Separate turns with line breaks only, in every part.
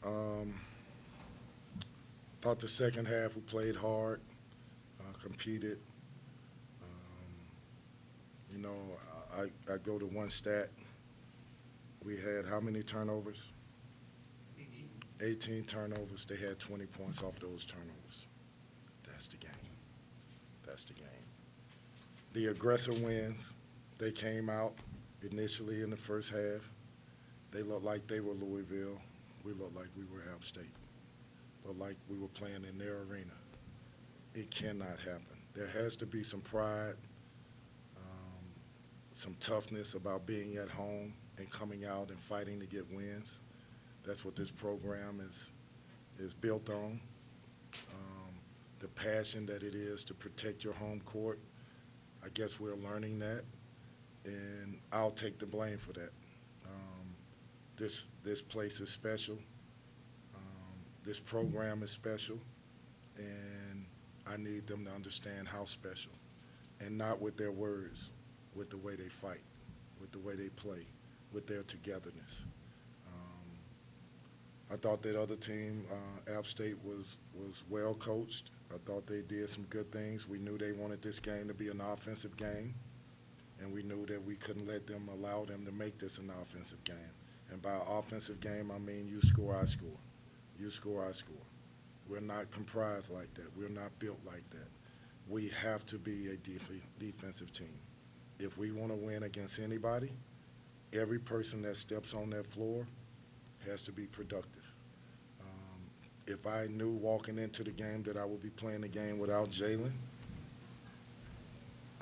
right. Thought the second half we played hard, competed. You know, I go to one stat. We had how many turnovers? 18 turnovers. They had 20 points off those turnovers. That's the game. That's the game. The aggressor wins. They came out initially in the first half. They looked like they were Louisville. We looked like we were App State. Looked like we were playing in their arena. It cannot happen. There has to be some pride, some toughness about being at home and coming out and fighting to get wins. That's what this program is built on. The passion that it is to protect your home court. I guess we're learning that, and I'll take the blame for that. This place is special. This program is special, and I need them to understand how special, and not with their words, with the way they fight, with the way they play, with their togetherness. I thought that other team, App State, was well coached. I thought they did some good things. We knew they wanted this game to be an offensive game, and we knew that we couldn't allow them to make this an offensive game. And by offensive game, I mean you score, I score. You score, I score. We're not comprised like that. We're not built like that. We have to be a defensive team. If we want to win against anybody, every person that steps on that floor has to be productive. If I knew walking into the game that I would be playing the game without Jalen,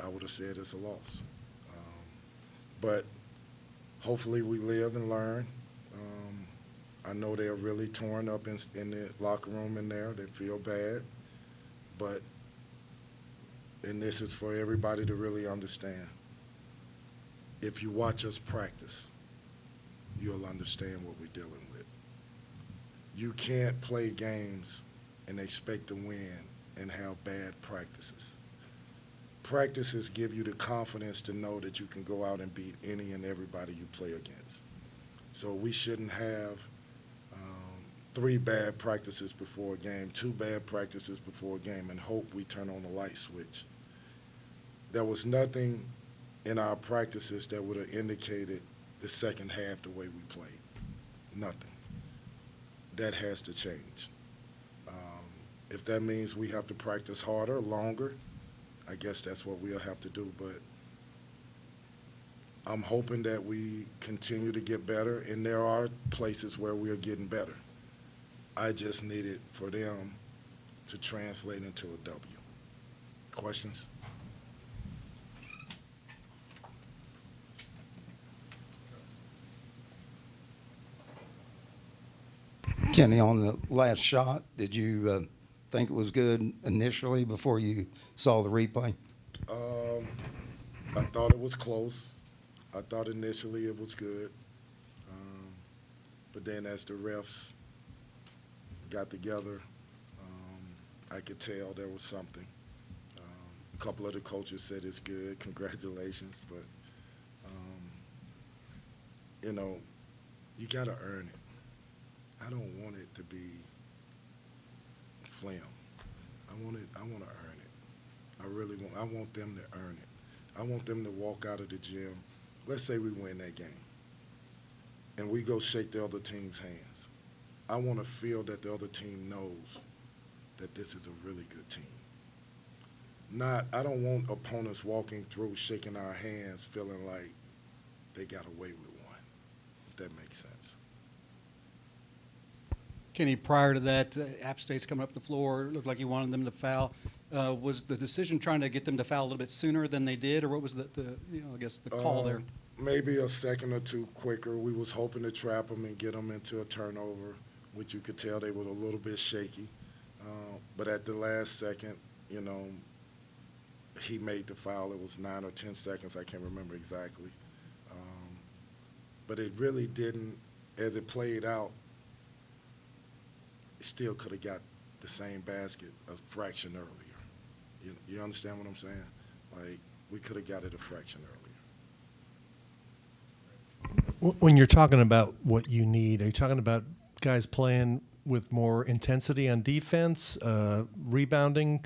I would have said it's a loss. But hopefully we live and learn. I know they're really torn up in the locker room in there. They feel bad. And this is for everybody to really understand. If you watch us practice, you'll understand what we're dealing with. You can't play games and expect to win and have bad practices. Practices give you the confidence to know that you can go out and beat any and everybody you play against. So we shouldn't have 3 bad practices before a game, 2 bad practices before a game, and hope we turn on the light switch. There was nothing in our practices that would have indicated the second half the way we played. Nothing. That has to change. If that means we have to practice harder, longer, I guess that's what we'll have to do. But I'm hoping that we continue to get better, and there are places where we are getting better. I just need it for them to translate into a W. Questions?
Kenny, on the last shot, did you think it was good initially before you saw the replay?
I thought it was close. I thought initially it was good. But then as the refs got together, I could tell there was something. A couple of the coaches said it's good, congratulations, but, you got to earn it. I don't want it to be flim. I want to earn it. I really want. I want them to earn it. I want them to walk out of the gym. Let's say we win that game, and we go shake the other team's hands. I want to feel that the other team knows that this is a really good team. I don't want opponents walking through shaking our hands feeling like they got away with one, if that makes sense.
Kenny, prior to that, App State's coming up the floor. It looked like you wanted them to foul. Was the decision trying to get them to foul a little bit sooner than they did, or what was the call there?
Maybe a second or two quicker. We was hoping to trap them and get them into a turnover, which you could tell they were a little bit shaky. But at the last second, he made the foul. It was 9 or 10 seconds. I can't remember exactly. But it really didn't, as it played out, it still could have got the same basket a fraction earlier. You understand what I'm saying? Like, we could have got it a fraction earlier.
When you're talking about what you need, are you talking about guys playing with more intensity on defense, rebounding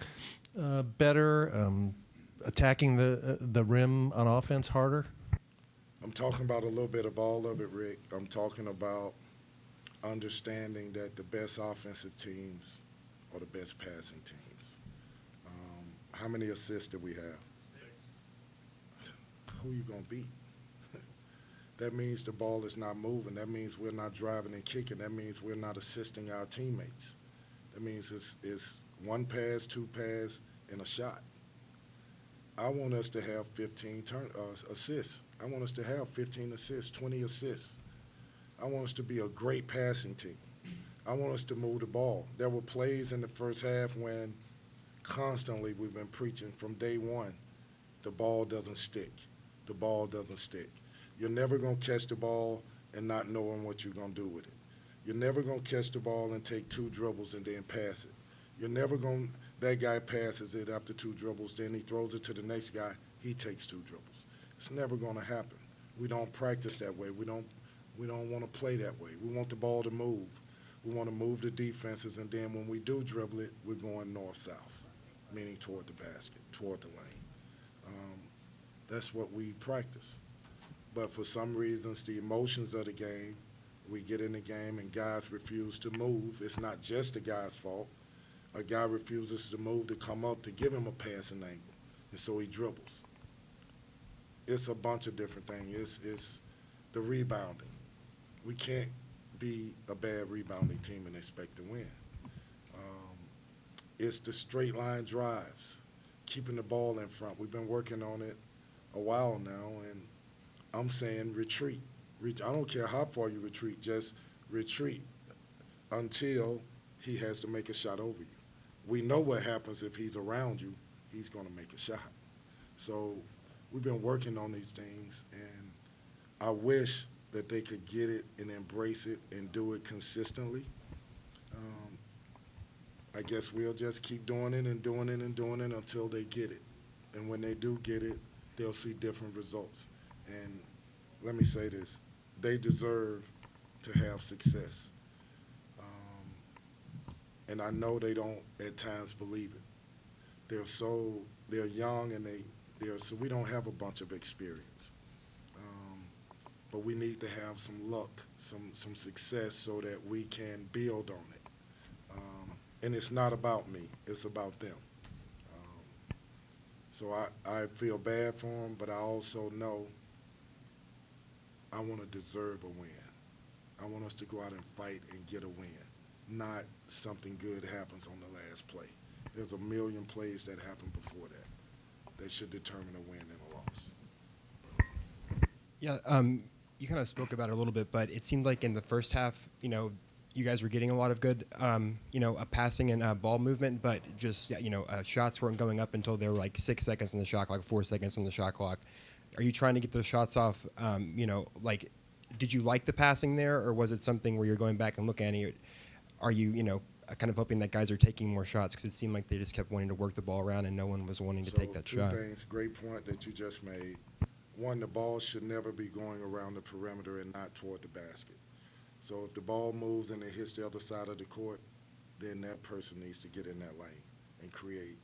better, attacking the rim on offense harder?
I'm talking about a little bit of all of it, Rick. I'm talking about understanding that the best offensive teams are the best passing teams. How many assists do we have? 6. Who you going to beat? That means the ball is not moving. That means we're not driving and kicking. That means we're not assisting our teammates. That means it's one pass, two pass, and a shot. I want us to have 15 assists. I want us to have 15 assists, 20 assists. I want us to be a great passing team. I want us to move the ball. There were plays in the first half when constantly we've been preaching from day one, the ball doesn't stick. The ball doesn't stick. You're never going to catch the ball and not knowing what you're going to do with it. You're never going to catch the ball and take 2 dribbles and then pass it. You're never going to, that guy passes it after 2 dribbles, then he throws it to the next guy, he takes 2 dribbles. It's never going to happen. We don't practice that way. We don't want to play that way. We want the ball to move. We want to move the defenses, and then when we do dribble it, we're going north-south, meaning toward the basket, toward the lane. That's what we practice. But for some reasons, the emotions of the game, we get in the game and guys refuse to move. It's not just the guy's fault. A guy refuses to move to come up to give him a passing angle, and so he dribbles. It's a bunch of different things. It's the rebounding. We can't be a bad rebounding team and expect to win. It's the straight line drives, keeping the ball in front. We've been working on it a while now, and I'm saying retreat. I don't care how far you retreat, just retreat until he has to make a shot over you. We know what happens if he's around you. He's going to make a shot. So we've been working on these things, and I wish that they could get it and embrace it and do it consistently. I guess we'll just keep doing it and doing it and doing it until they get it. And when they do get it, they'll see different results. And let me say this, they deserve to have success. And I know they don't at times believe it. They're young, and so we don't have a bunch of experience. But we need to have some luck, some success so that we can build on it. And it's not about me, it's about them. So I feel bad for them, but I also know I want to deserve a win. I want us to go out and fight and get a win, not something good happens on the last play. There's a million plays that happen before that should determine a win and a loss.
Yeah, you kind of spoke about it a little bit, but it seemed like in the first half, you guys were getting a lot of good, a passing and ball movement, but just, shots weren't going up until there were like 6 seconds on the shot clock, 4 seconds on the shot clock. Are you trying to get those shots off, did you like the passing there, or was it something where you're going back and looking at it? Are you, kind of hoping that guys are taking more shots? Because it seemed like they just kept wanting to work the ball around and no one was wanting to take that shot.
So 2 things, great point that you just made. One, the ball should never be going around the perimeter and not toward the basket. So if the ball moves and it hits the other side of the court, then that person needs to get in that lane and create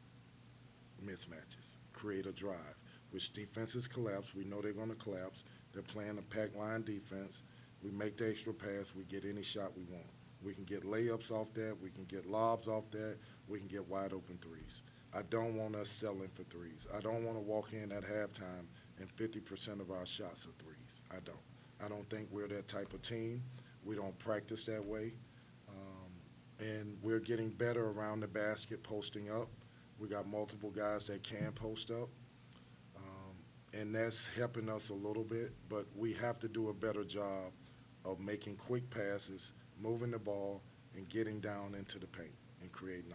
mismatches, create a drive, which defenses collapse. We know they're going to collapse. They're playing a pack line defense. We make the extra pass. We get any shot we want. We can get layups off that. We can get lobs off that. We can get wide open threes. I don't want us selling for threes. I don't want to walk in at halftime and 50% of our shots are threes. I don't. I don't think we're that type of team. We don't practice that way. And we're getting better around the basket posting up. We got multiple guys that can post up. And that's helping us a little bit, but we have to do a better job of making quick passes, moving the ball, and getting down into the paint and creating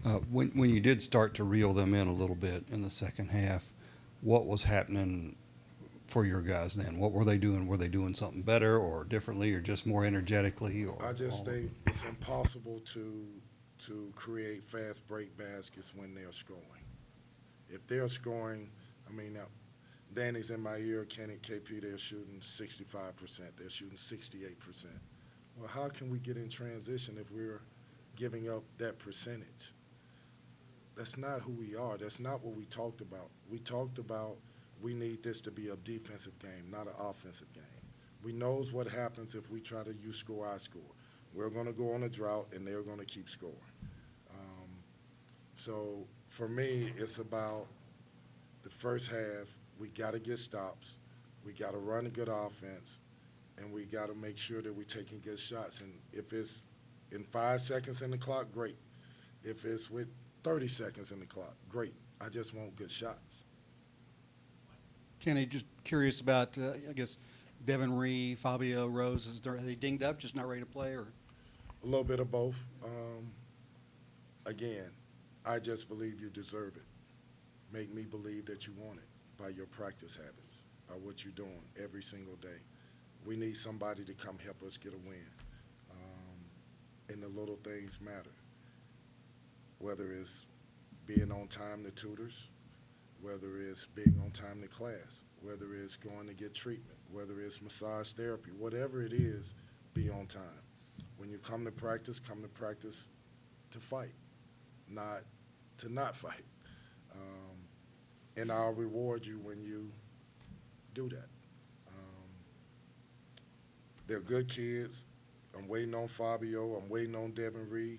offense.
When you did start to reel them in a little bit in the second half, what was happening for your guys then? What were they doing? Were they doing something better or differently or just more energetically? Or
I just think it's impossible to create fast break baskets when they're scoring. If they're scoring, Danny's in my ear, Kenny, KP, they're shooting 65%, they're shooting 68%. Well, how can we get in transition if we're giving up that percentage? That's not who we are. That's not what we talked about. We talked about we need this to be a defensive game, not an offensive game. We knows what happens if we try to you score, I score. We're going to go on a drought, and they're going to keep scoring. So for me, it's about the first half. We got to get stops. We got to run a good offense, and we got to make sure that we're taking good shots. And if it's in 5 seconds in the clock, great. If it's with 30 seconds in the clock, great. I just want good shots.
Kenny, just curious about, I guess, Devin Ree, Fabio, Rose. Are they dinged up, just not ready to play? Or
A little bit of both. Again, I just believe you deserve it. Make me believe that you want it by your practice habits, by what you're doing every single day. We need somebody to come help us get a win. And the little things matter, whether it's being on time to tutors, whether it's being on time to class, whether it's going to get treatment, whether it's massage therapy, whatever it is, be on time. When you come to practice to fight, not to not fight. And I'll reward you when you do that. They're good kids. I'm waiting on Fabio. I'm waiting on Devin Reed.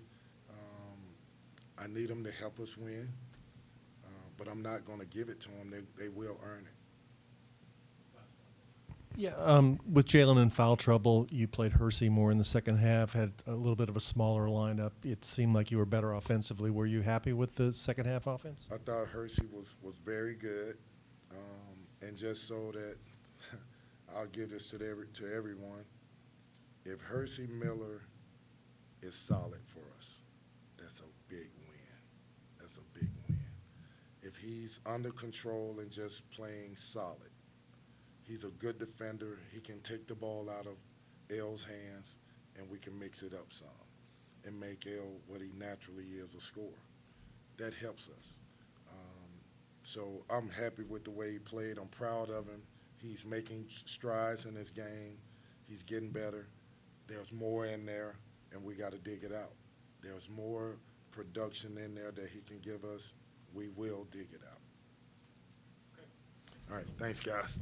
I need them to help us win, but I'm not going to give it to them. They will earn it.
Yeah, with Jalen in foul trouble, you played Hersey more in the second half, had a little bit of a smaller lineup. It seemed like you were better offensively. Were you happy with the second half offense?
I thought Hersey was very good, and just so that I'll give this to everyone, if Hersey Miller is solid for us, that's a big win. That's a big win. If he's under control and just playing solid, he's a good defender. He can take the ball out of L's hands, and we can mix it up some and make L what he naturally is, a scorer. That helps us. So I'm happy with the way he played. I'm proud of him. He's making strides in his game. He's getting better. There's more in there, and we got to dig it out. There's more production in there that he can give us. We will dig it out. All right, thanks, guys.